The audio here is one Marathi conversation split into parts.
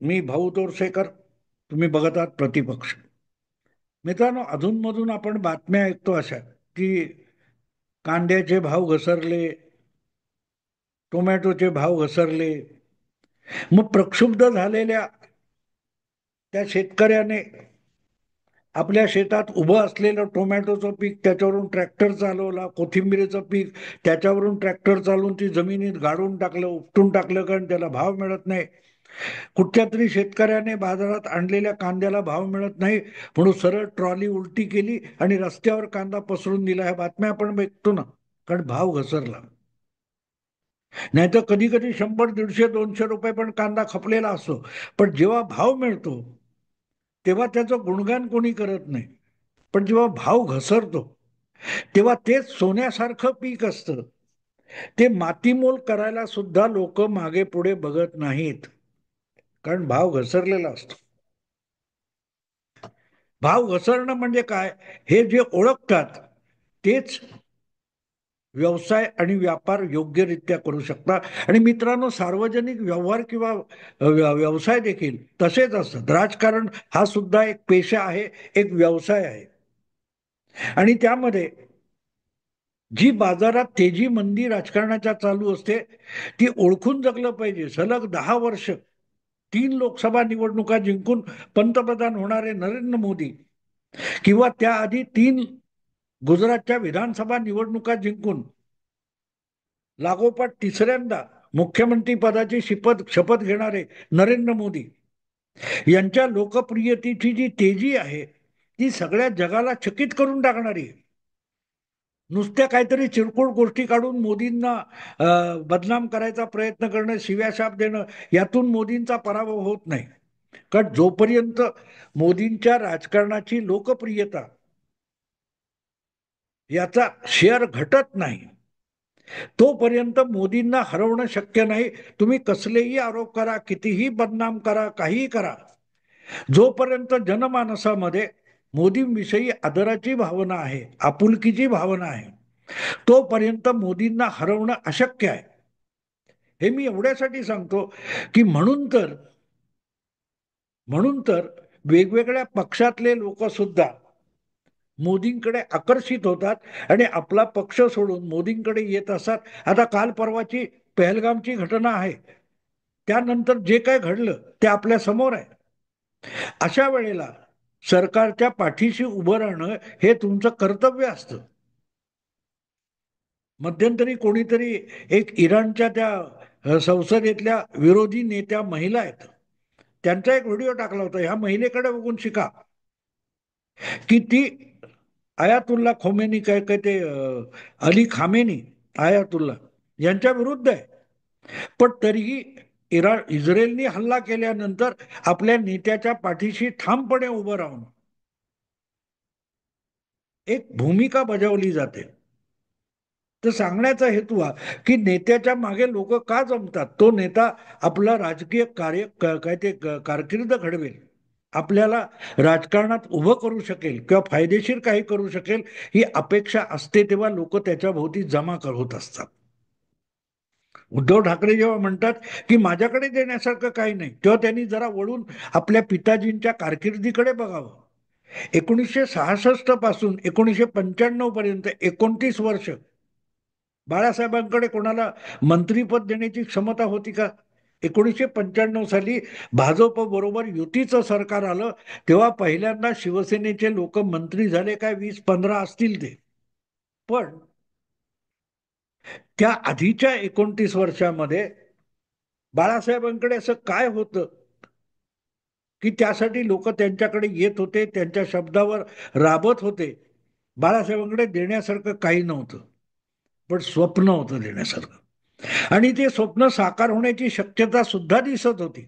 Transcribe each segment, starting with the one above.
मी भाऊ तोरसेकर. तुम्ही बघत आहात प्रतिपक्ष. मित्रांनो, अधूनमधून आपण बातम्या ऐकतो अशा की कांद्याचे भाव घसरले, टोमॅटोचे भाव घसरले. मग प्रक्षुब्ध झालेल्या त्या शेतकऱ्याने आपल्या शेतात उभं असलेलं टोमॅटोचं पीक त्याच्यावरून ट्रॅक्टर चालवला, कोथिंबिरीचं पीक त्याच्यावरून ट्रॅक्टर चालवून ती जमिनीत गाडून टाकलं, उपटून टाकलं, कारण त्याला भाव मिळत नाही. कुठच्या तरी शेतकऱ्याने बाजारात आणलेल्या कांद्याला भाव मिळत नाही म्हणून सरळ ट्रॉली उलटी केली आणि रस्त्यावर कांदा पसरून दिला. ह्या बातम्या आपण बघतो ना, कारण भाव घसरला. नाही तर कधी कधी 100, 150, 200 रुपये पण कांदा खपलेला असतो. पण जेव्हा भाव मिळतो तेव्हा त्याचं गुणगान कोणी करत नाही. पण जेव्हा भाव घसरतो तेव्हा तेच सोन्यासारखं पीक असतं, ते मातीमोल करायला सुद्धा लोक मागे पुढे बघत नाहीत, कारण भाव घसरलेला असतो. भाव घसरणं म्हणजे काय, हे जे ओळखतात तेच व्यवसाय आणि व्यापार योग्यरित्या करू शकतात. आणि मित्रांनो, सार्वजनिक व्यवहार किंवा व्यवसाय देखील तसेच असतात. राजकारण हा सुद्धा एक पेशा आहे, एक व्यवसाय आहे. आणि त्यामध्ये जी बाजारात तेजी मंदी राजकारणाच्या चालू असते ती ओळखून जगलं पाहिजे. सलग 10 वर्ष 3 लोकसभा निवडणुका जिंकून पंतप्रधान होणारे नरेंद्र मोदी, किंवा त्याआधी 3 गुजरातच्या विधानसभा निवडणुका जिंकून लागोपाठ तिसऱ्यांदा मुख्यमंत्री पदाची शपथ घेणारे नरेंद्र मोदी यांच्या लोकप्रियतेची जी तेजी आहे ती सगळ्या जगाला चकित करून टाकणारी आहे. नुसत्या काहीतरी चिरकोळ गोष्टी काढून मोदींना बदनाम करायचा प्रयत्न करणं, शिव्याशाप देणं, यातून मोदींचा पराभव होत नाही. कारण जोपर्यंत मोदींच्या राजकारणाची लोकप्रियता याचा शेअर घटत नाही तोपर्यंत मोदींना हरवणं शक्य नाही. तुम्ही कसलेही आरोप करा, कितीही बदनाम करा, काहीही करा, जोपर्यंत जनमानसामध्ये मोदींविषयी आदराची भावना आहे, आपुलकीची भावना आहे, तोपर्यंत मोदींना हरवणं अशक्य आहे. हे मी एवढ्यासाठी सांगतो की म्हणून तर वेगवेगळ्या पक्षातले लोक सुद्धा मोदींकडे आकर्षित होतात आणि आपला पक्ष सोडून मोदींकडे येत असतात. आता काल परवाची पहलगामची घटना आहे, त्यानंतर जे काय घडलं ते आपल्या समोर आहे. अशा वेळेला सरकारच्या पाठीशी उभं राहणं हे तुमचं कर्तव्य असतं. मध्यंतरी कोणीतरी एक इराणच्या त्या संसदेतल्या विरोधी नेत्या महिला आहेत, त्यांचा एक व्हिडिओ टाकला होता. ह्या महिलेकडे बघून शिका की ती आयातुल्ला खोमेनी, काय काय ते अली खामेनी, आयातुल्ला यांच्या विरुद्ध आहे. पण तरीही इस्रायलने हल्ला केल्यानंतर आपल्या नेत्याच्या पाठीशी ठामपणे उभं राहून एक भूमिका बजावली जाते. तर सांगण्याचा हेतू हा की नेत्याच्या मागे लोक का जमतात. तो नेता आपला राजकीय कार्य काय ते कारकीर्द घडवेल, आपल्याला राजकारणात उभं करू शकेल किंवा फायदेशीर काही करू शकेल, ही अपेक्षा असते, तेव्हा लोक त्याच्या भोवती जमा होत असतात. उद्धव ठाकरे जेव्हा म्हणतात की माझ्याकडे देण्यासारखं काही नाही, तेव्हा त्यांनी जरा वळून आपल्या पिताजींच्या कारकिर्दीकडे बघावं. 1966 पासून 1995 पर्यंत 29 वर्ष बाळासाहेबांकडे कोणाला मंत्रीपद देण्याची क्षमता होती का? 1995 साली भाजप बरोबर युतीचं सरकार आलं तेव्हा पहिल्यांदा शिवसेनेचे लोक मंत्री झाले, काय 20-15 असतील ते. पण त्या आधीच्या 29 वर्षामध्ये बाळासाहेबांकडे असं काय होतं की त्यासाठी लोक त्यांच्याकडे येत होते, त्यांच्या शब्दावर राबत होते. बाळासाहेबांकडे देण्यासारखं काही नव्हतं, पण स्वप्न होतं देण्यासारखं, आणि ते स्वप्न साकार होण्याची शक्यता सुद्धा दिसत होती.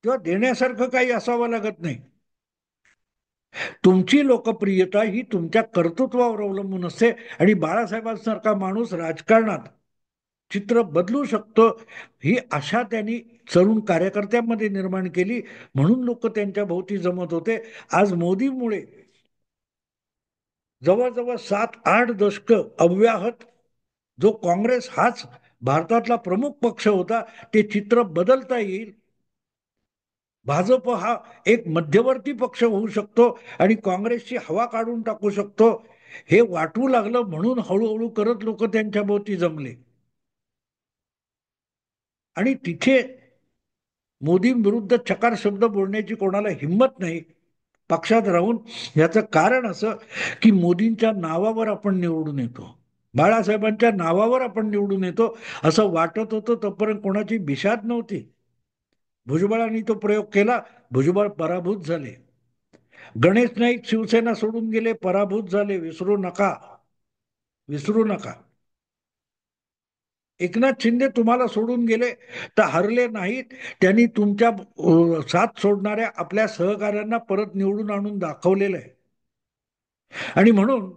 तेव्हा देण्यासारखं काही असावं लागत नाही. तुमची लोकप्रियता ही तुमच्या कर्तृत्वावर अवलंबून असते, आणि बाळासाहेबांसारखा माणूस राजकारणात चित्र बदलू शकतो, ही आशा त्यांनी तरुण कार्यकर्त्यांमध्ये निर्माण केली. म्हणून लोक त्यांच्या भोवती जमत होते. आज मोदीमुळे जवळजवळ 7-8 दशक अव्याहत जो काँग्रेस हाच भारतातला प्रमुख पक्ष होता, ते चित्र बदलता येईल भाजप हा एक मध्यवर्ती पक्ष होऊ शकतो आणि काँग्रेसची हवा काढून टाकू शकतो, हे वाटू लागलं म्हणून हळूहळू करत लोक त्यांच्या भोवती जमले. आणि तिथे मोदींविरुद्ध चकार शब्द बोलण्याची कोणाला हिंमत नाही पक्षात राहून. याचं कारण असं की मोदींच्या नावावर आपण निवडून येतो, बाळासाहेबांच्या नावावर आपण निवडून येतो असं वाटत होतं. तोपर्यंत कोणाची बिशाद नव्हती. भुजबळांनी तो प्रयोग केला, भुजबळ पराभूत झाले. गणेश नाईक शिवसेना सोडून गेले, पराभूत झाले. विसरू नका, विसरू नका. एकनाथ शिंदे तुम्हाला सोडून गेले तर हरले नाहीत. त्यांनी तुमच्या साथ सोडणाऱ्या आपल्या सहकाऱ्यांना परत निवडून आणून दाखवलेलं आहे. आणि म्हणून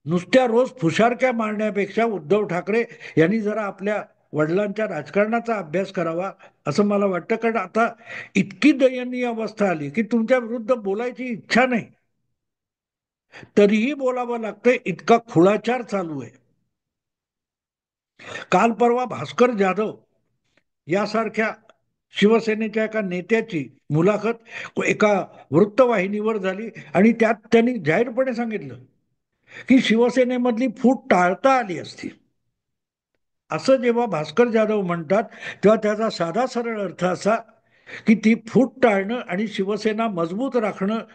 नुसत्या रोज फुशारक्या मारण्यापेक्षा उद्धव ठाकरे यांनी जरा आपल्या वडिलांच्या राजकारणाचा अभ्यास करावा असं मला वाटतं. कारण आता इतकी दयनीय अवस्था आली की तुमच्या विरुद्ध बोलायची इच्छा नाही, तरीही बोलावं लागतंय, इतका खुळाचार चालू आहे. काल परवा भास्कर जाधव यासारख्या शिवसेनेच्या एका नेत्याची मुलाखत एका वृत्तवाहिनीवर झाली आणि त्यात त्यांनी जाहीरपणे सांगितलं की शिवसेनेमधली फूट टाळता आली असती. असं जेव्हा भास्कर जाधव म्हणतात तेव्हा त्याचा साधा सरळ अर्थ असा की ती फूट टाळणं आणि शिवसेना मजबूत राखणं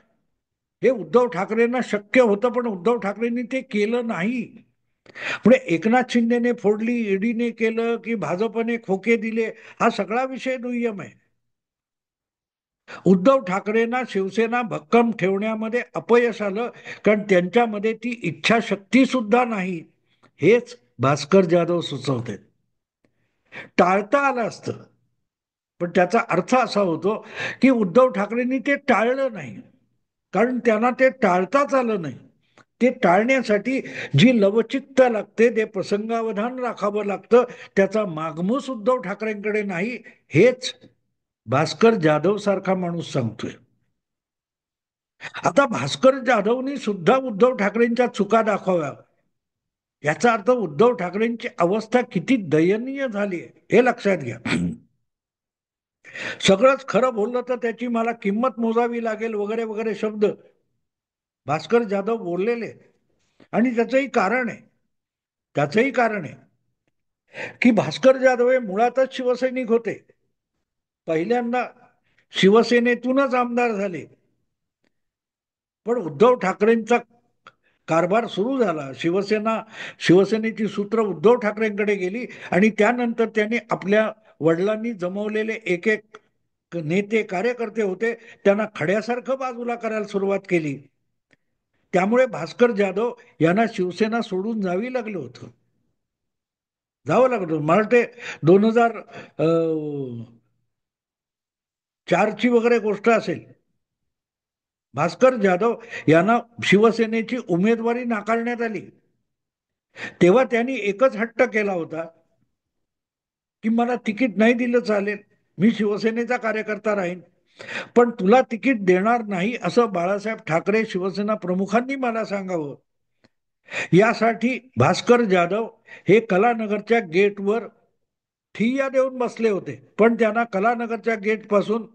हे उद्धव ठाकरेंना शक्य होतं, पण उद्धव ठाकरेंनी ते केलं नाही. पुढे एकनाथ शिंदेने फोडली, ईडीने केलं की भाजपने खोके दिले, हा सगळा विषय दुय्यम आहे. उद्धव ठाकरेंना शिवसेना भक्कम ठेवण्यामध्ये अपयश आलं कारण त्यांच्यामध्ये ती इच्छाशक्ती सुद्धा नाही, हेच भास्कर जाधव सुचवते. टाळता आलं असतं, पण त्याचा अर्थ असा होतो की उद्धव ठाकरेंनी ते टाळलं नाही, कारण त्यांना ते टाळताच आलं नाही. ते टाळण्यासाठी जी लवचिकता लागते, ते प्रसंगावधान राखावं लागतं, त्याचा मागमूस उद्धव ठाकरेंकडे नाही, हेच भास्कर जाधव सारखा माणूस सांगतोय. आता भास्कर जाधवनी सुद्धा उद्धव ठाकरेंच्या चुका दाखवाव्या. याचा अर्थ उद्धव ठाकरेंची अवस्था किती दयनीय झाली आहे हे लक्षात घ्या. सगळंच खरं बोललं तर त्याची मला किंमत मोजावी लागेल वगैरे वगैरे शब्द भास्कर जाधव बोललेले. आणि त्याचंही कारण आहे, त्याचंही कारण आहे की भास्कर जाधव हे मुळातच शिवसैनिक होते. पहिल्यांदा शिवसेनेतूनच आमदार झाले. पण उद्धव ठाकरेंचा कारभार सुरू झाला, शिवसेनेची सूत्र उद्धव ठाकरेंकडे गेली आणि त्यानंतर त्यांनी आपल्या वडिलांनी जमवलेले एक एक नेते कार्यकर्ते होते त्यांना खड्यासारखं बाजूला करायला सुरुवात केली. त्यामुळे भास्कर जाधव यांना शिवसेना सोडून जावी लागलं होतं, जावं लागलं होतं. मला ते 2004ची वगैरे गोष्ट असेल. भास्कर जाधव यांना शिवसेनेची उमेदवारी नाकारण्यात आली. तेव्हा त्यांनी एकच हट्ट केला होता की मला तिकीट नाही दिलं चालेल, मी शिवसेनेचा कार्यकर्ता राहीन, पण तुला तिकीट देणार नाही असं बाळासाहेब ठाकरे शिवसेना प्रमुखांनी मला सांगावं. यासाठी भास्कर जाधव हे कलानगरच्या गेटवर ठिय्या देऊन बसले होते, पण त्यांना कलानगरच्या गेट पासून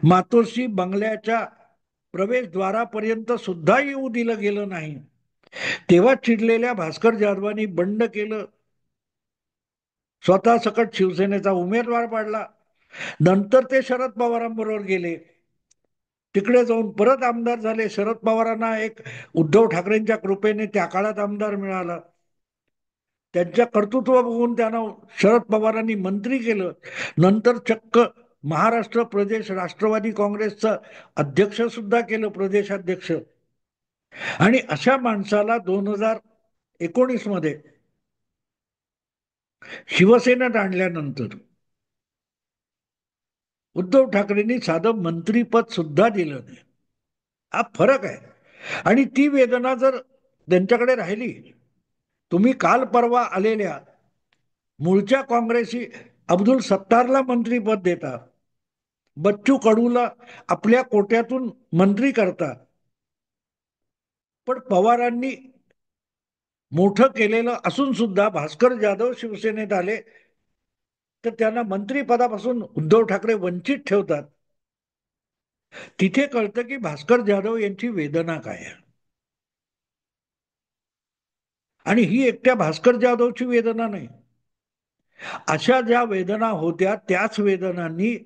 मातोश्री बंगल्याच्या प्रवेशद्वारापर्यंत सुद्धा येऊ दिलं गेलं नाही. तेव्हा चिडलेल्या भास्कर जाधवांनी बंड केलं, स्वतः सकट शिवसेनेचा उमेदवार पाडला. नंतर ते शरद पवारांबरोबर गेले, तिकडे जाऊन परत आमदार झाले. शरद पवारांना एक उद्धव ठाकरेंच्या कृपेने त्या काळात आमदार मिळाला. त्यांच्या कर्तृत्व बघून त्यांना शरद पवारांनी मंत्री केलं. नंतर चक्क महाराष्ट्र प्रदेश राष्ट्रवादी काँग्रेसचं अध्यक्ष सुद्धा केलं, प्रदेशाध्यक्ष. आणि अशा माणसाला 2019 मध्ये शिवसेनेत आणल्यानंतर उद्धव ठाकरेंनी साधं मंत्रीपद सुद्धा दिलं नाही. हा फरक आहे. आणि ती वेदना जर त्यांच्याकडे राहिली, तुम्ही काल परवा आलेल्या मूळच्या काँग्रेसी अब्दुल सत्तारला मंत्रीपद देता, बच्चू कडूला आपल्या कोट्यातून मंत्री करता, पण पवारांनी मोठं केलेलं असून सुद्धा भास्कर जाधव शिवसेनेत आले तर त्यांना मंत्रीपदापासून उद्धव ठाकरे वंचित ठेवतात. तिथे कळतं की भास्कर जाधव यांची वेदना काय आहे. आणि ही एकट्या भास्कर जाधवची वेदना नाही, अशा ज्या वेदना होत्या त्याच वेदनांनी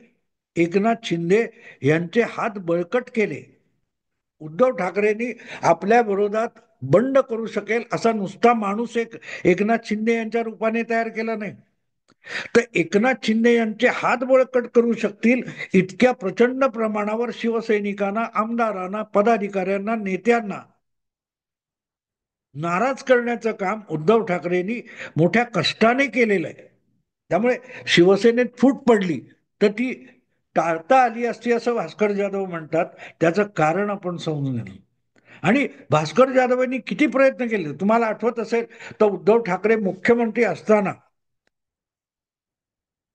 एकनाथ शिंदे यांचे हात बळकट केले. उद्धव ठाकरेंनी आपल्या विरोधात बंड करू शकेल असा नुसता माणूस एकनाथ शिंदे यांच्या रूपाने तयार केला नाही, तर एकनाथ शिंदे यांचे हात बळकट करू शकतील इतक्या प्रचंड प्रमाणावर शिवसैनिकांना, आमदारांना, पदाधिकाऱ्यांना, नेत्यांना नाराज करण्याचं काम उद्धव ठाकरेंनी मोठ्या कष्टाने केलेलं आहे. त्यामुळे शिवसेनेत फूट पडली तर ती टाळता आली असती असं भास्कर जाधव म्हणतात. त्याचं कारण आपण समजून घेऊ. आणि भास्कर जाधव यांनी किती प्रयत्न केले तुम्हाला आठवत असेल तर उद्धव ठाकरे मुख्यमंत्री असताना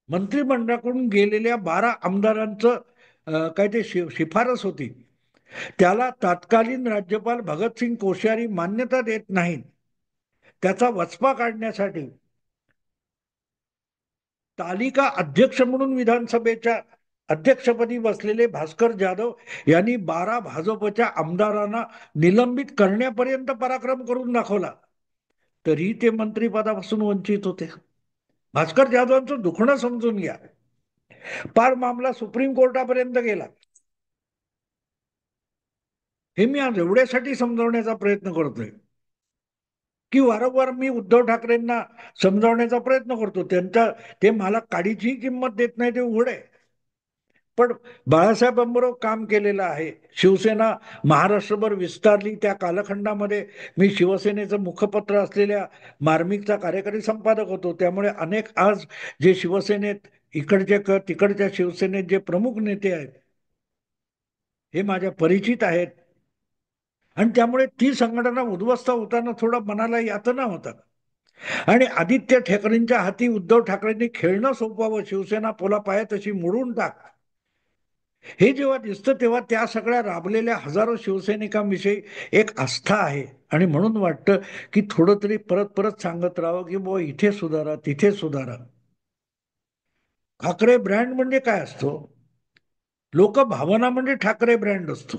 मंत्रिमंडळाकडून गेलेल्या 12 आमदारांचं काय ते शिफारस होती, त्याला तत्कालीन राज्यपाल भगतसिंग कोश्यारी मान्यता देत नाहीत. त्याचा वचपा काढण्यासाठी तालिका अध्यक्ष म्हणून विधानसभेच्या अध्यक्षपदी बसलेले भास्कर जाधव यांनी 12 भाजपच्या आमदारांना निलंबित करण्यापर्यंत पराक्रम करून दाखवला, तरी ते मंत्रिपदापासून वंचित होते. भास्कर जाधवांचं दुखणं समजून घ्या. पार मामला सुप्रीम कोर्टापर्यंत गेला. हे मी आज एवढ्यासाठी समजावण्याचा प्रयत्न करतोय की वारंवार मी उद्धव ठाकरेंना समजावण्याचा प्रयत्न करतो, ते मला काडीची किंमत देत नाही ते उघड आहे. पण बाळासाहेबांबरोबर काम केलेलं आहे, शिवसेना महाराष्ट्रभर विस्तारली त्या कालखंडामध्ये मी शिवसेनेचं मुखपत्र असलेल्या मार्मिकचा कार्यकारी संपादक होतो. त्यामुळे अनेक आज जे शिवसेनेत इकडच्या तिकडच्या शिवसेनेत जे प्रमुख नेते आहेत हे माझ्या परिचित आहेत. आणि त्यामुळे ती संघटना उद्ध्वस्त होताना थोडा मनाला यातना होता. आणि आदित्य ठाकरेंच्या हाती उद्धव ठाकरेंनी खेळणं सोपवावं, शिवसेना पोलापाया तशी मोडून टाक, हे जेव्हा दिसतं तेव्हा त्या सगळ्या राबलेल्या हजारो शिवसैनिकांविषयी एक आस्था आहे. आणि म्हणून वाटतं की थोडं तरी परत परत सांगत राहावं की बुवा इथे सुधारा, तिथे सुधारा. ठाकरे ब्रँड म्हणजे काय असतो? लोक भावना म्हणजे ठाकरे ब्रँड असतो.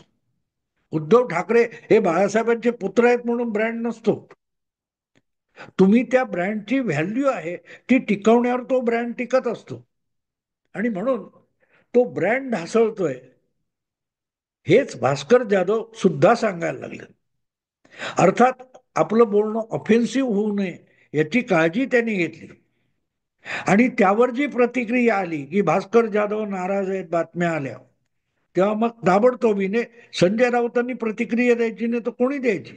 उद्धव ठाकरे हे बाळासाहेबांचे पुत्र आहेत म्हणून ब्रँड नसतो. तुम्ही त्या ब्रँडची व्हॅल्यू आहे ती टिकवण्यावर तो ब्रँड टिकत असतो. आणि म्हणून तो ब्रँड ढासळतोय हेच भास्कर जाधव सुद्धा सांगायला लागले. अर्थात आपलं बोलणं ऑफेन्सिव्ह होऊ नये याची काळजी त्यांनी घेतली. आणि त्यावर जी प्रतिक्रिया आली की भास्कर जाधव नाराज आहेत बातम्या आल्या, तेव्हा मग ताबडतोबीने संजय राऊतांनी प्रतिक्रिया द्यायची, नाही तर कोणी द्यायची.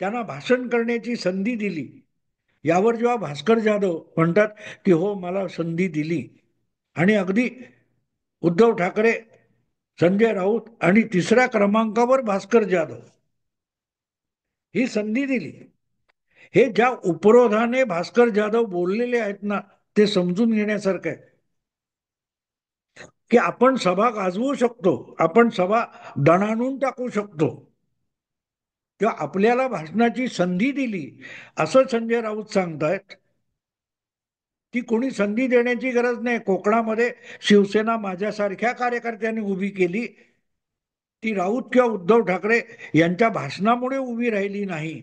त्यांना भाषण करण्याची संधी दिली. यावर जेव्हा भास्कर जाधव म्हणतात की हो मला संधी दिली, आणि अगदी उद्धव ठाकरे, संजय राऊत आणि तिसऱ्या क्रमांकावर भास्कर जाधव ही संधी दिली, हे ज्या उपरोधाने भास्कर जाधव बोललेले आहेत ना ते समजून घेण्यासारखं आहे. की आपण सभा गाजवू शकतो, आपण सभा दणाणून टाकू शकतो, तेव्हा आपल्याला भाषणाची संधी दिली असं संजय राऊत सांगतायत. ती कोणी संधी देण्याची गरज नाही. कोकणामध्ये शिवसेना माझ्यासारख्या कार्यकर्त्यांनी उभी केली, ती राऊत किंवा उद्धव ठाकरे यांच्या भाषणामुळे उभी राहिली नाही.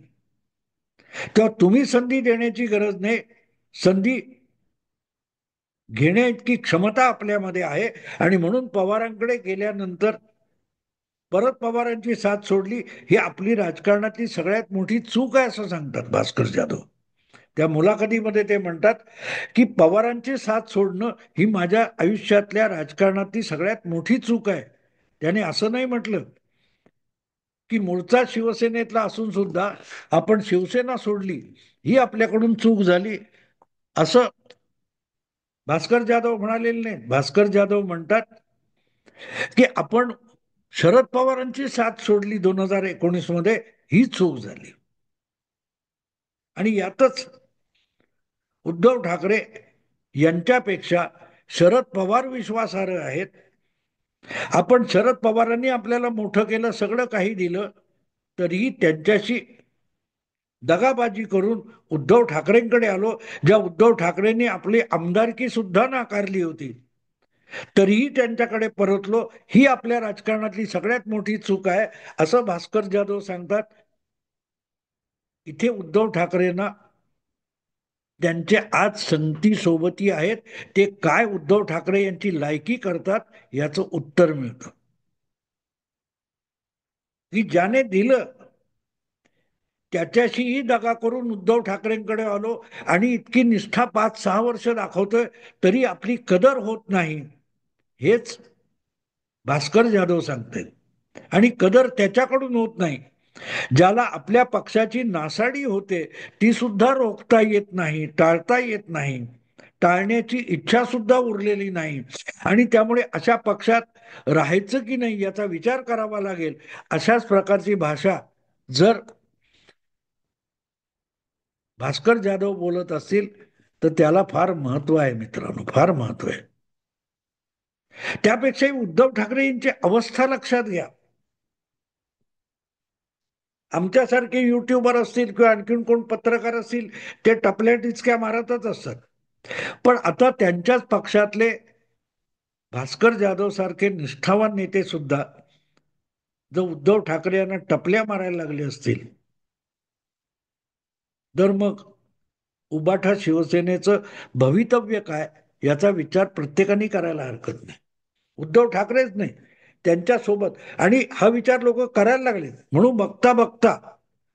तेव्हा तुम्ही संधी देण्याची गरज नाही, संधी घेण्याइतकी क्षमता आपल्यामध्ये आहे. आणि म्हणून पवारांकडे गेल्यानंतर परत पवारांची साथ सोडली, ही आपली राजकारणातली सगळ्यात मोठी चूक आहे असं सांगतात भास्कर जाधव. त्या मुलाखतीमध्ये ते म्हणतात की पवारांची साथ सोडणं ही माझ्या आयुष्यातल्या राजकारणातली सगळ्यात मोठी चूक आहे. त्याने असं नाही म्हटलं की मूळचा शिवसेनेतला असून सुद्धा आपण शिवसेना सोडली, ही आपल्याकडून चूक झाली असं भास्कर जाधव म्हणालेले नाही. भास्कर जाधव म्हणतात की आपण शरद पवारांची साथ सोडली 2019 मध्ये, ही चूक झाली. आणि यातच उद्धव ठाकरे यांच्यापेक्षा शरद पवार विश्वासार्ह आहेत. आपण शरद पवारांनी आपल्याला मोठं केलं, सगळं काही दिलं, तरीही त्यांच्याशी दगाबाजी करून उद्धव ठाकरेंकडे आलो, ज्या उद्धव ठाकरेंनी आपली आमदारकी सुद्धा नाकारली होती. तरीही त्यांच्याकडे परतलो, ही आपल्या राजकारणातली सगळ्यात मोठी चूक आहे, असं भास्कर जाधव सांगतात. इथे उद्धव ठाकरेंना त्यांचे आज संगती सोबती आहेत, ते काय उद्धव ठाकरे यांची लायकी करतात याचं उत्तर मिळतं. की ज्याने दिलं त्याच्याशीही दगा करून उद्धव ठाकरेंकडे आलो आणि इतकी निष्ठा 5-6 वर्ष दाखवतोय तरी आपली कदर होत नाही, हेच भास्कर जाधव सांगते. आणि कदर त्याच्याकडून होत नाही ज्याला आपल्या पक्षाची नासाडी होते, ती सुद्धा रोखता येत नाही, टाळता येत नाही, टाळण्याची इच्छा सुद्धा उरलेली नाही. आणि त्यामुळे अशा पक्षात राहायचं की नाही याचा विचार करावा लागेल. अशाच प्रकारची भाषा जर भास्कर जाधव बोलत असतील तर त्याला फार महत्व आहे मित्रांनो, फार महत्व आहे. त्यापेक्षाही उद्धव ठाकरे यांची अवस्था लक्षात घ्या. आमच्यासारखे युट्यूबर असतील किंवा आणखीन कोण पत्रकार असतील, ते टपल्या टिचक्या मारतच असतात. पण आता त्यांच्याच पक्षातले भास्कर जाधव सारखे निष्ठावान नेते सुद्धा जर उद्धव ठाकरे यांना टपल्या मारायला लागले असतील तर मग उबाठा शिवसेनेचं भवितव्य काय याचा विचार प्रत्येकाने करायला हरकत नाही. उद्धव ठाकरेच नाही, त्यांच्यासोबत. आणि हा विचार लोक करायला लागले म्हणून बघता बघता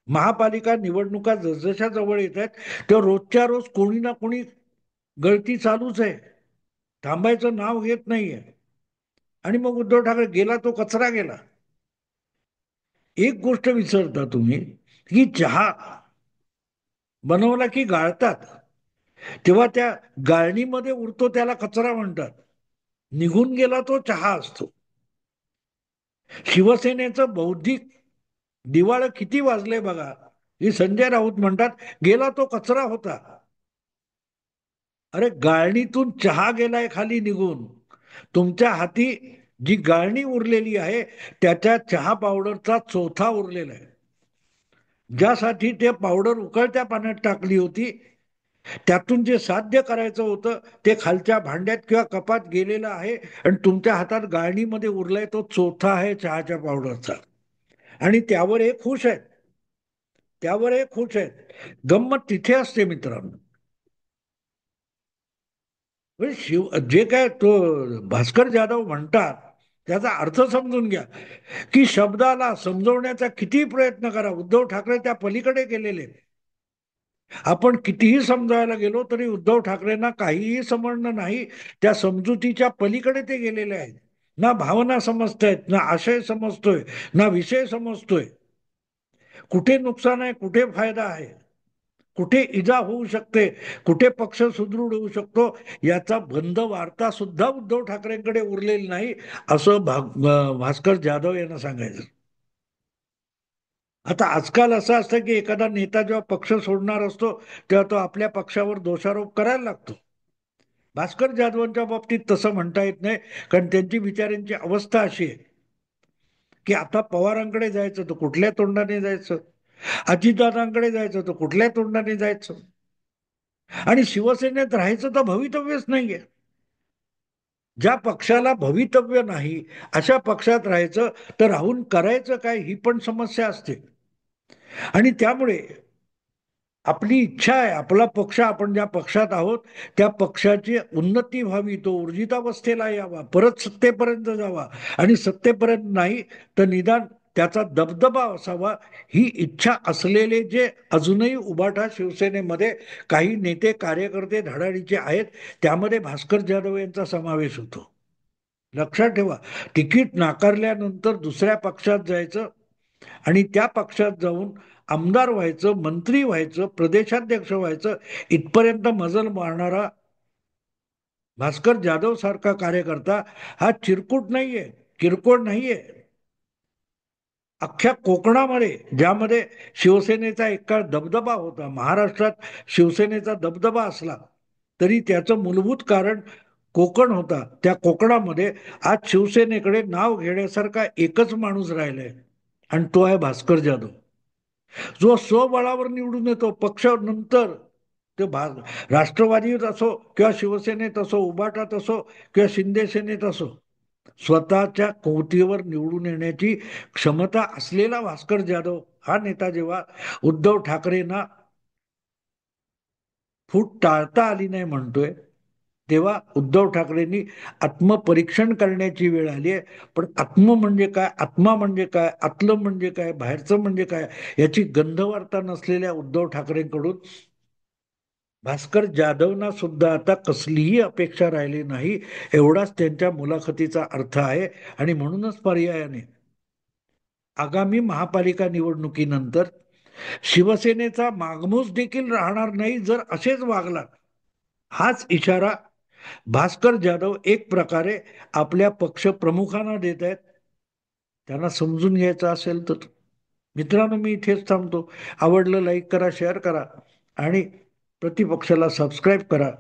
महापालिका निवडणुका जसजशा जवळ येत आहेत तेव्हा रोजच्या रोज कोणी ना कोणी गळती चालूच आहे, थांबायचं नाव घेत नाहीये. आणि मग उद्धव ठाकरे गेला तो कचरा गेला. एक गोष्ट विसरता तुम्ही की चहा बनवला की गाळतात, तेव्हा त्या गाळणीमध्ये उरतो त्याला कचरा म्हणतात, निघून गेला तो चहा असतो. शिवसेनेचं बौद्धिक दिवाळ किती वाजले बघा. ही संजय राऊत म्हणतात गेला तो कचरा होता. अरे गाळणीतून चहा गेलाय खाली निघून, तुमच्या हाती जी गाळणी उरलेली आहे त्याच्या चहा पावडरचा चोथा उरलेला आहे. ज्यासाठी ते पावडर उकळत्या पाण्यात टाकली होती, त्यातून जे साध्य करायचं होतं ते खालच्या भांड्यात किंवा कपात गेलेलं आहे आणि तुमच्या हातात गाळणीमध्ये उरलाय तो चोथा आहे चहाच्या पावडरचा. आणि त्यावर हे खुश आहेत, त्यावर हे खुश आहेत. गंमत तिथे असते मित्रांनो. जे काय तो भास्कर जाधव म्हणतात त्याचा अर्थ समजून घ्या. की शब्दाला समजवण्याचा किती प्रयत्न करा, उद्धव ठाकरे त्या पलीकडे गेलेले. आपण कितीही समजायला गेलो तरी उद्धव ठाकरेंना काहीही समजणं नाही, त्या समजुतीच्या पलीकडे ते गेलेले आहेत. ना भावना समजतायत, ना आशय समजतोय, ना विषय समजतोय. कुठे नुकसान आहे, कुठे फायदा आहे, कुठे इजा होऊ शकते, कुठे पक्ष सुदृढ होऊ शकतो, याचा बंद वार्ता सुद्धा उद्धव ठाकरेंकडे उरलेली नाही, असं भास्कर जाधव यांना सांगायचं. आता आजकाल असं असतं की एखादा नेता जेव्हा पक्ष सोडणार असतो तेव्हा तो आपल्या पक्षावर दोषारोप करायला लागतो. भास्कर जाधवांच्या बाबतीत तसं म्हणता येत नाही, कारण त्यांची बिचाऱ्यांची अवस्था अशी आहे की आता पवारांकडे जायचं तर कुठल्या तोंडाने जायचं, अजितदादांकडे जायचं तर कुठल्या तोंडाने जायचं, आणि शिवसेनेत राहायचं तर भवितव्यच नाहीये. ज्या पक्षाला भवितव्य नाही अशा पक्षात राहायचं तर राहून करायचं काय, ही पण समस्या असते. आणि त्यामुळे आपली इच्छा आहे, आपला पक्ष, आपण ज्या पक्षात आहोत त्या पक्षाची उन्नती व्हावी, तो ऊर्जितावस्थेला यावा, परत सत्तेपर्यंत जावा, आणि सत्तेपर्यंत नाही तर निदान त्याचा दबदबा असावा, ही इच्छा असलेले जे अजूनही उभाटा शिवसेनेमध्ये काही नेते कार्यकर्ते धडाडीचे आहेत त्यामध्ये भास्कर जाधव यांचा समावेश होतो. लक्षात ठेवा, तिकीट नाकारल्यानंतर दुसऱ्या पक्षात जायचं आणि त्या पक्षात जाऊन आमदार व्हायचं, मंत्री व्हायचं, प्रदेशाध्यक्ष व्हायचं, इथपर्यंत मजल मारणारा भास्कर जाधव सारखा कार्यकर्ता हा चिरकुट नाहीये, किरकोळ नाहीये. अख्ख्या कोकणामध्ये ज्यामध्ये शिवसेनेचा एक काळ दबदबा होता, महाराष्ट्रात शिवसेनेचा दबदबा असला तरी त्याचं मूलभूत कारण कोकण होता. त्या कोकणामध्ये आज शिवसेनेकडे नाव घेण्यासारखा एकच माणूस राहिलाय आणि तो आहे भास्कर जाधव, जो स्वबळावर निवडून येतो. पक्ष नंतर ते राष्ट्रवादीत असो किंवा शिवसेनेत असो, उभाटात असो किंवा शिंदे सेनेत असो, स्वतःच्या कोवतीवर निवडून येण्याची क्षमता असलेला भास्कर जाधव हा नेता जेव्हा उद्धव ठाकरेंना फूट टाळता आली नाही म्हणतोय, तेव्हा उद्धव ठाकरेंनी आत्मपरीक्षण करण्याची वेळ आली आहे. पण आत्म म्हणजे काय, आत्मा म्हणजे काय, आतलं म्हणजे काय, बाहेरचं म्हणजे काय, याची गंधवार्ता नसलेल्या उद्धव ठाकरेंकडून भास्कर जाधवना सुद्धा आता कसलीही अपेक्षा राहिली नाही, एवढाच त्यांच्या मुलाखतीचा अर्थ आहे. आणि म्हणूनच पर्यायाने आगामी महापालिका निवडणुकीनंतर शिवसेनेचा मागमूस देखील राहणार नाही जर असेच वागला. हाच इशारा भास्कर जाधव एक प्रकारे आपल्या पक्ष प्रमुखांना देत आहेत. त्यांना समजून घ्यायचं असेल तर. मित्रांनो, मी इथेच थांबतो. आवडलं लाईक करा, शेअर करा आणि प्रतिपक्षाला सबस्क्राईब करा.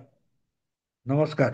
नमस्कार.